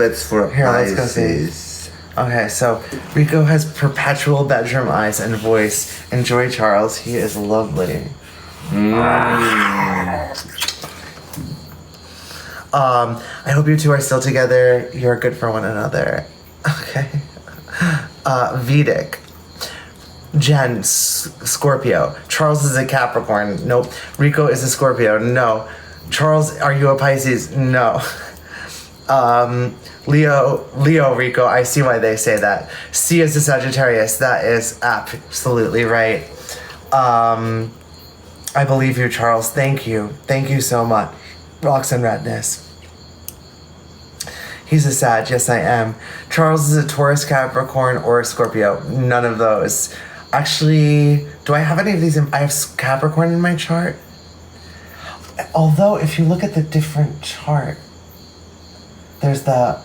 beds for Here, let's go see. Pisces. Okay, so Rico has perpetual bedroom eyes and voice. Enjoy Charles. He is lovely. I hope you two are still together. You're good for one another. Okay. Vedic. Jen, Scorpio. Charles is a Capricorn. Nope. Rico is a Scorpio. No. Charles, are you a Pisces? No. Leo, Rico, I see why they say that. C is a Sagittarius. That is absolutely right. I believe you, Charles. Thank you. Thank you so much. Rocks and redness. He's a Sag. Yes, I am. Charles is a Taurus, Capricorn, or a Scorpio. None of those. Actually, do I have any of these? I have Capricorn in my chart. Although, if you look at the different chart, there's the,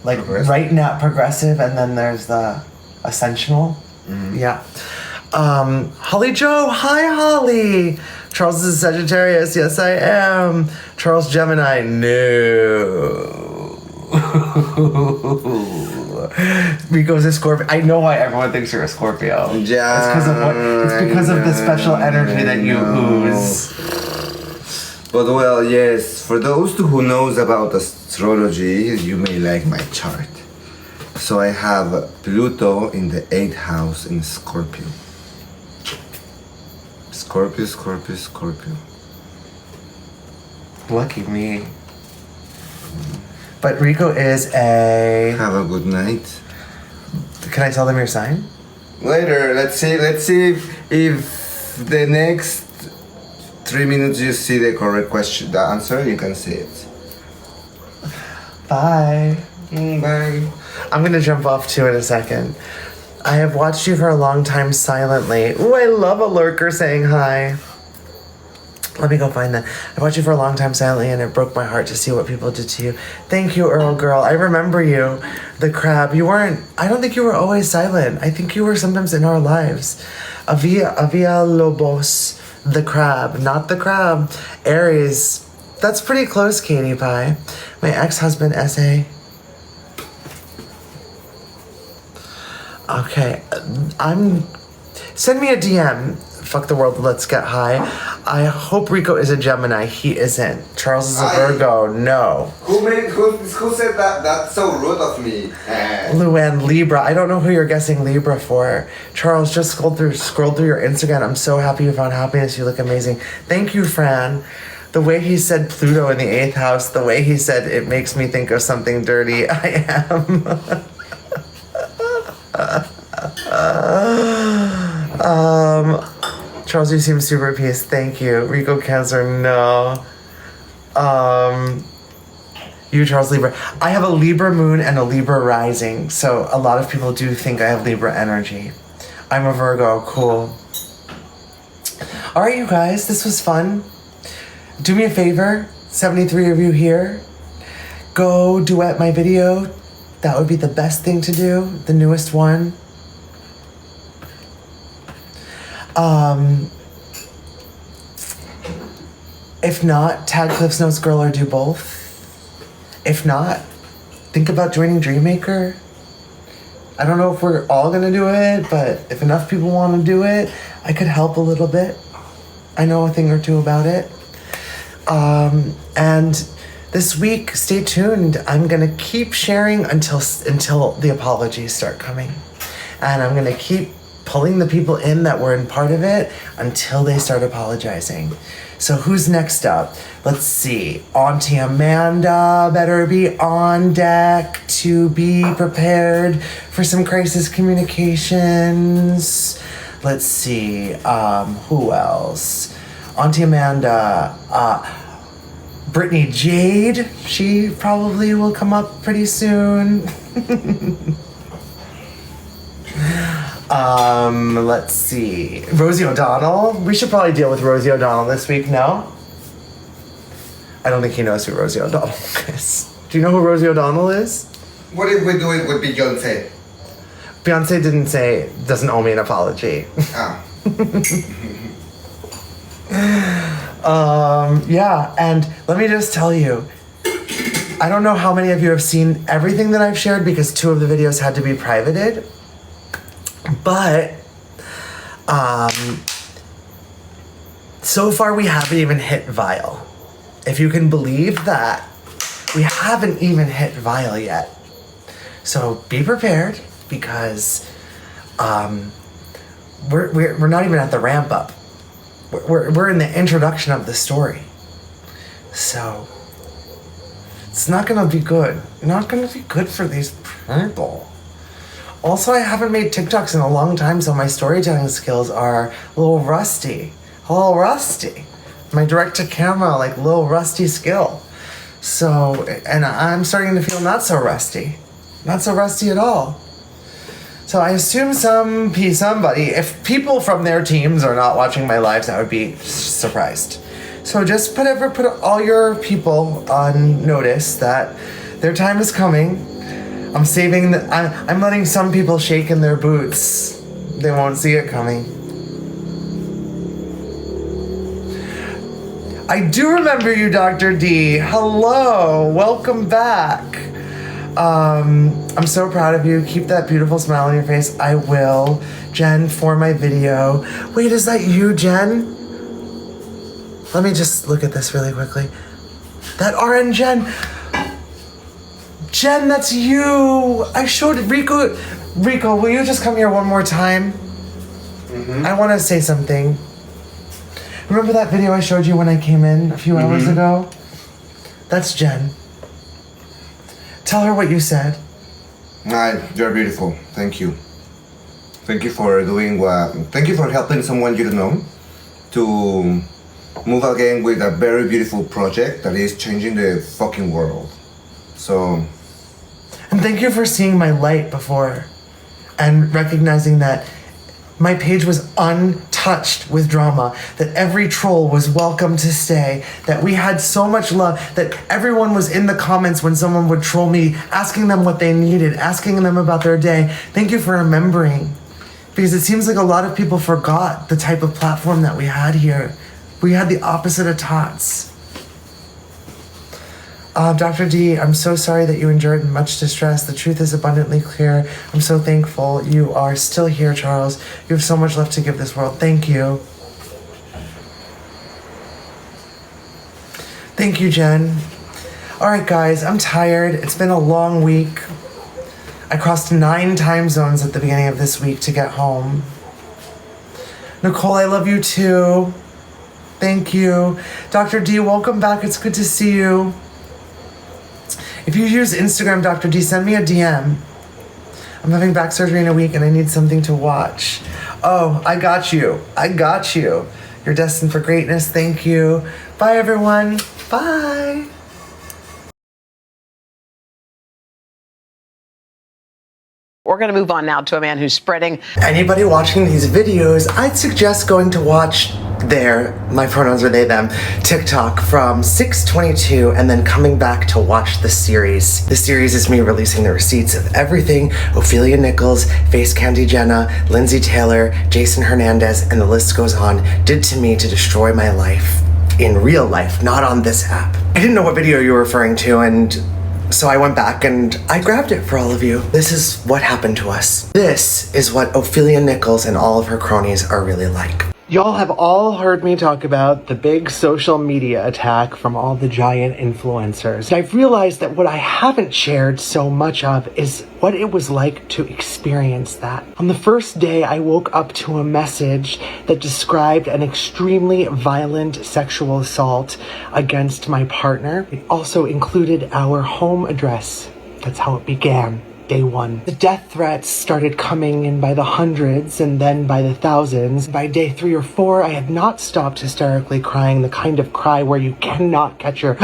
like, right now progressive, and then there's the ascensional. Yeah. Holly Joe. Hi, Holly. Charles is a Sagittarius. Yes, I am. Charles Gemini. No. Rico's a Scorpio. I know why everyone thinks you're a Scorpio. Yeah. It's because of the special energy that you ooze. But well, yes, for those who knows about astrology, you may like my chart. So I have Pluto in the 8th house in Scorpio. Scorpio. Lucky me. But Rico is a... Have a good night. Can I tell them your sign? Later, let's see if the next 3 minutes you see the correct question, the answer, you can see it. Bye. Bye. I'm gonna jump off too in a second. I have watched you for a long time silently. Ooh, I love a lurker saying hi. Let me go find that. I watched you for a long time silently, and it broke my heart to see what people did to you. Thank you, Earl Girl. I remember you, the crab. You weren't, I don't think you were always silent. I think you were sometimes in our lives. Avia Lobos, the crab, not the crab. Aries. That's pretty close, Katie Pie. My ex-husband, S.A. Okay, send me a DM. Fuck the world, let's get high. I hope Rico is a Gemini. He isn't. Charles is a Virgo. No. Who said that? That's so rude of me. Luann, Libra. I don't know who you're guessing Libra for. Charles, just scrolled through your Instagram. I'm so happy you found happiness. You look amazing. Thank you, Fran. The way he said Pluto in the 8th house, the way he said it makes me think of something dirty. I am. Charles, you seem super peace. Thank you. Rico Cancer, no. You, Charles, Libra. I have a Libra moon and a Libra rising, so a lot of people do think I have Libra energy. I'm a Virgo. Cool. All right, you guys, this was fun. Do me a favor, 73 of you here. Go duet my video. That would be the best thing to do, the newest one. If not, tag Cliffs Notes Girl or do both. If not, think about joining Dreammaker. I don't know if we're all gonna do it, but if enough people want to do it, I could help a little bit. I know a thing or two about it. And this week, stay tuned. I'm gonna keep sharing until the apologies start coming, and I'm gonna keep pulling the people in that were in part of it until they start apologizing. So who's next up? Let's see. Auntie Amanda better be on deck to be prepared for some crisis communications. Let's see. Who else? Auntie Amanda. Brittany Jade. She probably will come up pretty soon. Let's see. Rosie O'Donnell. We should probably deal with Rosie O'Donnell this week, no? I don't think he knows who Rosie O'Donnell is. Do you know who Rosie O'Donnell is? What if we do it with Beyonce? Beyonce didn't say, doesn't owe me an apology. Oh. Yeah, and let me just tell you, I don't know how many of you have seen everything that I've shared because 2 of the videos had to be privated. But so far we haven't even hit Vile. If you can believe that, we haven't even hit Vile yet. So be prepared because we're not even at the ramp up. We're in the introduction of the story. So it's not gonna be good. Not gonna be good for these people. Also, I haven't made TikToks in a long time, so my storytelling skills are a little rusty. My direct-to-camera, like, little rusty skill. So, and I'm starting to feel not so rusty. Not so rusty at all. So I assume somebody, if people from their teams are not watching my lives, I would be surprised. So just put all your people on notice that their time is coming. I'm letting some people shake in their boots. They won't see it coming. I do remember you, Dr. D. Hello, welcome back. I'm so proud of you. Keep that beautiful smile on your face. I will. Jen, for my video. Wait, is that you, Jen? Let me just look at this really quickly. That RN Jen. Jen, that's you. I showed Rico. Rico, will you just come here one more time? Mm-hmm. I want to say something. Remember that video I showed you when I came in a few hours ago? That's Jen. Tell her what you said. You're beautiful. Thank you. Thank you for doing thank you for helping someone you don't know to move again with a very beautiful project that is changing the fucking world. So. And thank you for seeing my light before and recognizing that my page was untouched with drama, that every troll was welcome to stay, that we had so much love, that everyone was in the comments when someone would troll me, asking them what they needed, asking them about their day. Thank you for remembering. Because it seems like a lot of people forgot the type of platform that we had here. We had the opposite of tots. Dr. D, I'm so sorry that you endured much distress. The truth is abundantly clear. I'm so thankful you are still here, Charles. You have so much left to give this world. Thank you. Thank you, Jen. All right, guys, I'm tired. It's been a long week. I crossed 9 time zones at the beginning of this week to get home. Nicole, I love you too. Thank you. Dr. D, welcome back. It's good to see you. If you use Instagram, Dr. D, send me a DM. I'm having back surgery in a week and I need something to watch. Oh, I got you. You're destined for greatness. Thank you. Bye, everyone. Bye. We're going to move on now to a man who's spreading. Anybody watching these videos, I'd suggest going to watch my pronouns are they, them, TikTok from 6/22 and then coming back to watch the series. The series is me releasing the receipts of everything Ophelia Nichols, Face Candy Jenna, Lindsay Taylor, Jason Hernandez, and the list goes on, did to me to destroy my life. In real life, not on this app. I didn't know what video you were referring to, and so I went back and I grabbed it for all of you. This is what happened to us. This is what Ophelia Nichols and all of her cronies are really like. Y'all have all heard me talk about the big social media attack from all the giant influencers. I've realized that what I haven't shared so much of is what it was like to experience that. On the first day, I woke up to a message that described an extremely violent sexual assault against my partner. It also included our home address. That's how it began. Day 1. The death threats started coming in by the hundreds and then by the thousands. By day 3 or 4, I had not stopped hysterically crying, the kind of cry where you cannot catch your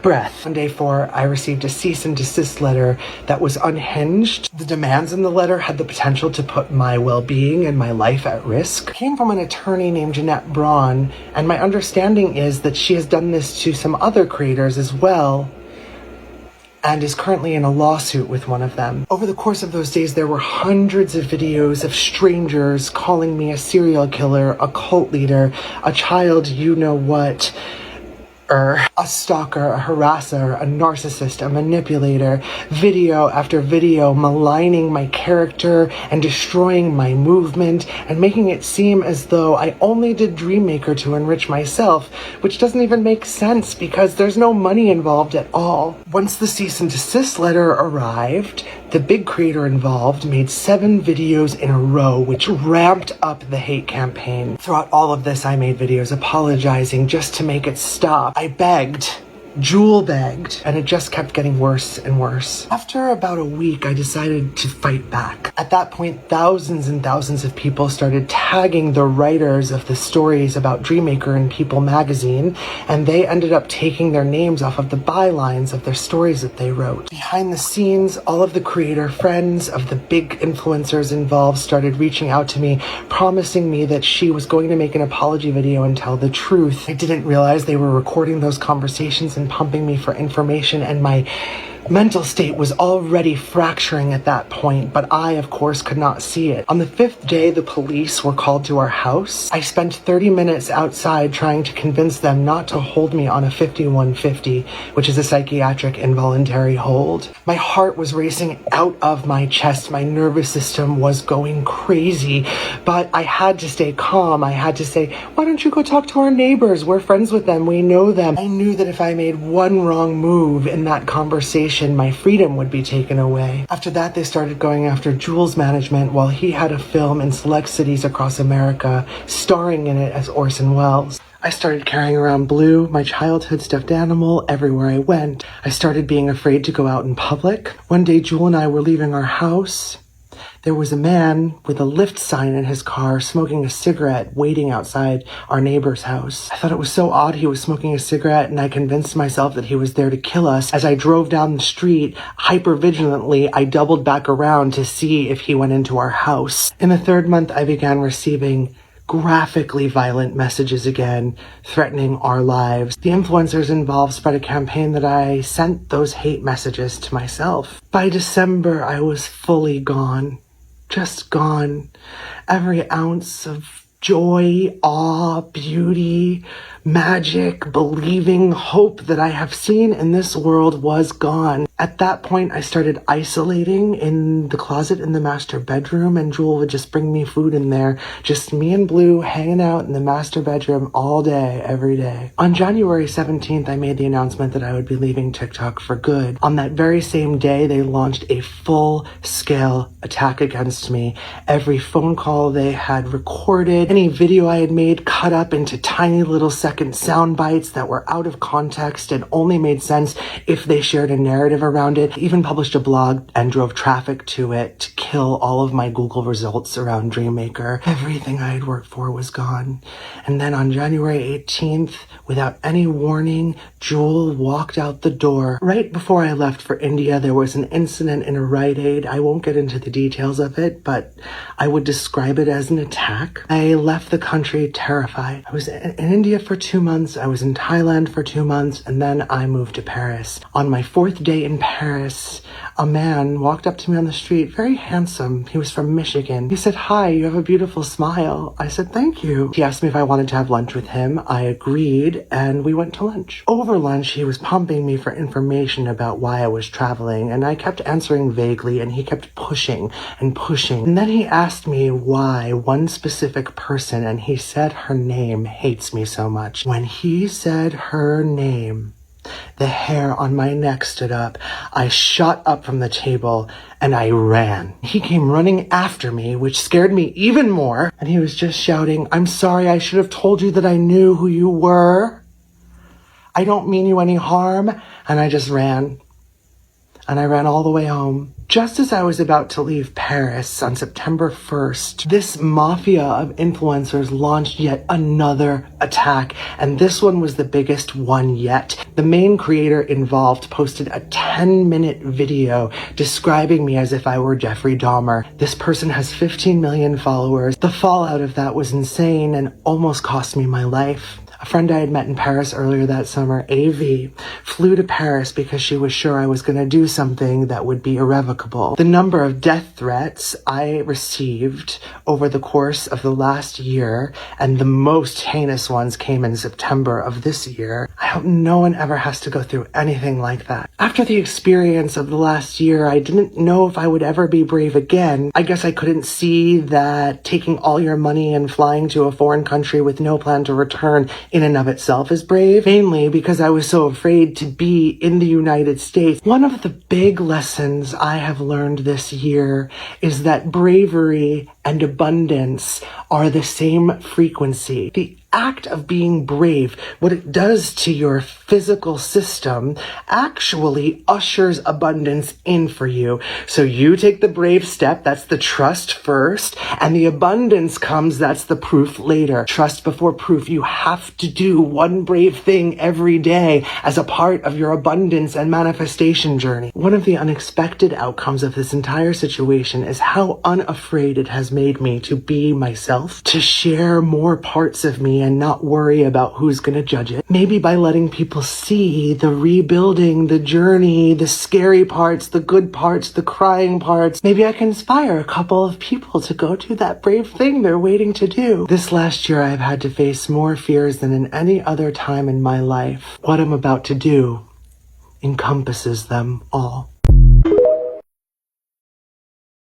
breath. On day 4, I received a cease and desist letter that was unhinged. The demands in the letter had the potential to put my well-being and my life at risk. It came from an attorney named Jeanette Braun, and my understanding is that she has done this to some other creators as well, and is currently in a lawsuit with one of them. Over the course of those days, there were hundreds of videos of strangers calling me a serial killer, a cult leader, a child you-know-what, a stalker, a harasser, a narcissist, a manipulator, video after video maligning my character and destroying my movement and making it seem as though I only did Dreammaker to enrich myself, which doesn't even make sense because there's no money involved at all. Once the cease and desist letter arrived, the big creator involved made 7 videos in a row, which ramped up the hate campaign. Throughout all of this, I made videos apologizing just to make it stop. I begged. Jewel begged, and it just kept getting worse and worse. After about a week, I decided to fight back. At that point, thousands and thousands of people started tagging the writers of the stories about Dreammaker in People magazine, and they ended up taking their names off of the bylines of their stories that they wrote. Behind the scenes, all of the creator friends of the big influencers involved started reaching out to me, promising me that she was going to make an apology video and tell the truth. I didn't realize they were recording those conversations and pumping me for information, and my mental state was already fracturing at that point, but I, of course, could not see it. On the 5th day, the police were called to our house. I spent 30 minutes outside trying to convince them not to hold me on a 5150, which is a psychiatric involuntary hold. My heart was racing out of my chest. My nervous system was going crazy, but I had to stay calm. I had to say, why don't you go talk to our neighbors? We're friends with them. We know them. I knew that if I made one wrong move in that conversation, my freedom would be taken away. After that, they started going after Jewel's management while he had a film in select cities across America, starring in it as Orson Welles. I started carrying around Blue, my childhood stuffed animal, everywhere I went. I started being afraid to go out in public. One day, Jewel and I were leaving our house. There was a man with a lift sign in his car smoking a cigarette waiting outside our neighbor's house. I thought it was so odd he was smoking a cigarette, and I convinced myself that he was there to kill us. As I drove down the street, hyper-vigilantly, I doubled back around to see if he went into our house. In the 3rd month, I began receiving graphically violent messages again, threatening our lives. The influencers involved spread a campaign that I sent those hate messages to myself. By December, I was fully gone. Just gone. Every ounce of joy, awe, beauty, magic, believing, hope that I have seen in this world was gone. At that point, I started isolating in the closet in the master bedroom, and Jewel would just bring me food in there. Just me and Blue hanging out in the master bedroom all day, every day. On January 17th, I made the announcement that I would be leaving TikTok for good. On that very same day, they launched a full-scale attack against me. Every phone call they had recorded, any video I had made cut up into tiny little second sound bites that were out of context and only made sense if they shared a narrative around it. I even published a blog and drove traffic to it to kill all of my Google results around Dreammaker. Everything I had worked for was gone. And then on January 18th, without any warning, Jewel walked out the door. Right before I left for India, there was an incident in a Rite Aid. I won't get into the details of it, but I would describe it as an attack. I left the country terrified. I was in India for 2 months, I was in Thailand for 2 months, and then I moved to Paris. On my 4th day in Paris, a man walked up to me on the street, very handsome. He was from Michigan. He said, "Hi, you have a beautiful smile." I said, "Thank you." He asked me if I wanted to have lunch with him. I agreed, and we went to lunch. Over lunch, he was pumping me for information about why I was traveling, and I kept answering vaguely, and he kept pushing and pushing. And then he asked me why one specific person, and he said her name, hates me so much. When he said her name, the hair on my neck stood up. I shot up from the table and I ran. He came running after me, which scared me even more. And he was just shouting, "I'm sorry, I should have told you that I knew who you were. I don't mean you any harm." And I just ran. And I ran all the way home. Just as I was about to leave Paris on September 1st, this mafia of influencers launched yet another attack, and this one was the biggest one yet. The main creator involved posted a 10-minute video describing me as if I were Jeffrey Dahmer. This person has 15 million followers. The fallout of that was insane and almost cost me my life. A friend I had met in Paris earlier that summer, AV, flew to Paris because she was sure I was going to do something that would be irrevocable. The number of death threats I received over the course of the last year, and the most heinous ones came in September of this year. I hope no one ever has to go through anything like that. After the experience of the last year, I didn't know if I would ever be brave again. I guess I couldn't see that taking all your money and flying to a foreign country with no plan to return in and of itself is brave, mainly because I was so afraid to be in the United States. One of the big lessons I have learned this year is that bravery and abundance are the same frequency. The act of being brave, what it does to your physical system, actually ushers abundance in for you. So you take the brave step, that's the trust first, and the abundance comes, that's the proof later. Trust before proof. You have to do one brave thing every day as a part of your abundance and manifestation journey. One of the unexpected outcomes of this entire situation is how unafraid it has made me to be myself, to share more parts of me and not worry about who's going to judge it. Maybe by letting people see the rebuilding, the journey, the scary parts, the good parts, the crying parts, maybe I can inspire a couple of people to go do that brave thing they're waiting to do. This last year, I've had to face more fears than in any other time in my life. What I'm about to do encompasses them all.